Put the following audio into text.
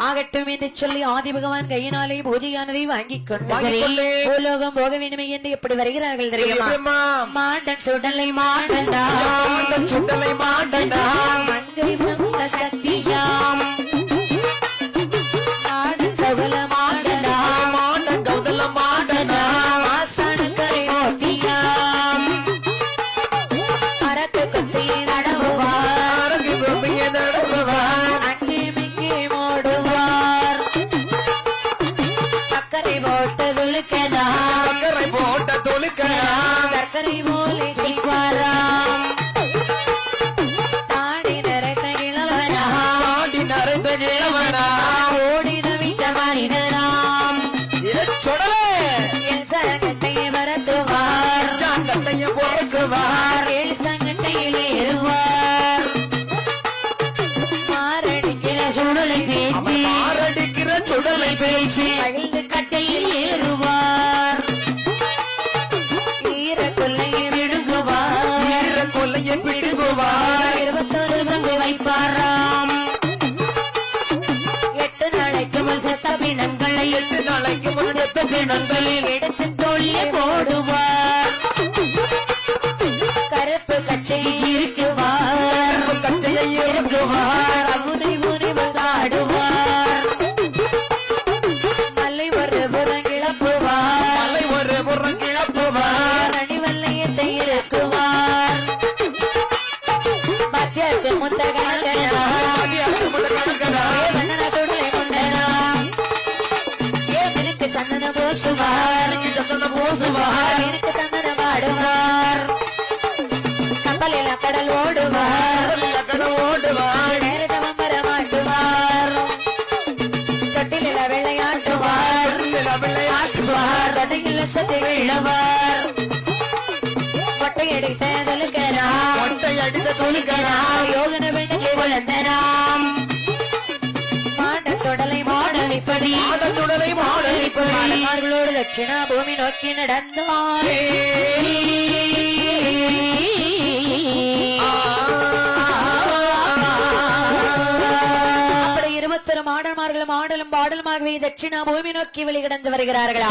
ஆகட்டும் என்று சொல்லி ஆதி பகவான் கையினாலே பூஜையானதை வாங்கிக் கொண்டு பூலோகம் போக வேண்டுமே என்று எப்படி வருகிறார்கள் தெரியுமா? மாண்டன் சுடலை மாண்டண்டா சுடலை மாண்டண்டா மங்கை பிரம்ம சக்தியாம் மாடன் சகல மாண்டண்டா மாண்டன் கௌதல மாண்டண்டா ஆசான கரை ஓட்டியாம் அரக்கு குத்தி நடவுவார் அரக்கு குத்திய நடவுவார் அங்கே மிங்கே மோடுவார் சக்கரை போட்ட துளுக்கனா சக்கரை போட்ட துளுக்கனா சக்கரை போலே செய்வாராம் தாடி நிறைந்த இளவனா தாடி நிறைந்த இளவனா ஓடின விட்ட மனிதனாம் சொடலே என் சங்கட்டையை வரத்துவார் சங்கட்டையை போக்குவார் ஏழு சங்கட்டையில் ஏறுவார் மாரடிக்கிற சுடலை பேச்சு மாரடிக்கிற சுடலை பேச்சு அழிந்து கட்டையில் ஏறுவார் ஈர கொல்லையை விடுங்குவார் ஈர கொல்லையை விடுங்குவார் 21 பங்கு வைப்பாராம் 8 நாளைக்கு முன் செத்த பிணங்களை 8 நாளைக்கு முன் செத்த பிணங்களை எடுத்து தோளிலே போடுவார் கருப்பு கச்சையை இருக்குவார் கச்சையை இருக்குவார் அவரை உரிவு சாடுவார் மலை ஒரு புறம் கிளப்புவார் மலை ஒரு புறம் கிளப்புவார் அணிவல்லையத்தை இருக்குவார் மத்தியக்கு முத்த கணக்கனா சுடலை கொண்டனா ஏற்கு சந்தன பூசுவார் பூசுவார் எனக்கு தந்தன பாடுவார் கப்பலில் கடல் ஓடுவார் கடல் ஓடுவார் நேரத்தை மம்பரமாட்டுவார் தொட்டில விளையாட்டுவார் விளையாட்டுவார் கதையில் சத்தை வெள்ளவார் கொட்டை அடித்த தொழுக்கிறார் கொட்டை அடித்த தொழுக்கிறார் யோகன பெண்ணுக்கு வளர்ந்தராம் மாண்ட சுடலை மாடல் இப்படி சுடலை மாடல் இப்படி மார்களோடு தட்சிணா பூமி நோக்கி நடந்தார் அப்படி 21 மாடல்மார்களும் ஆடலும் பாடலுமாகவே தட்சிணா பூமி நோக்கி வெளி கடந்து வருகிறார்களா?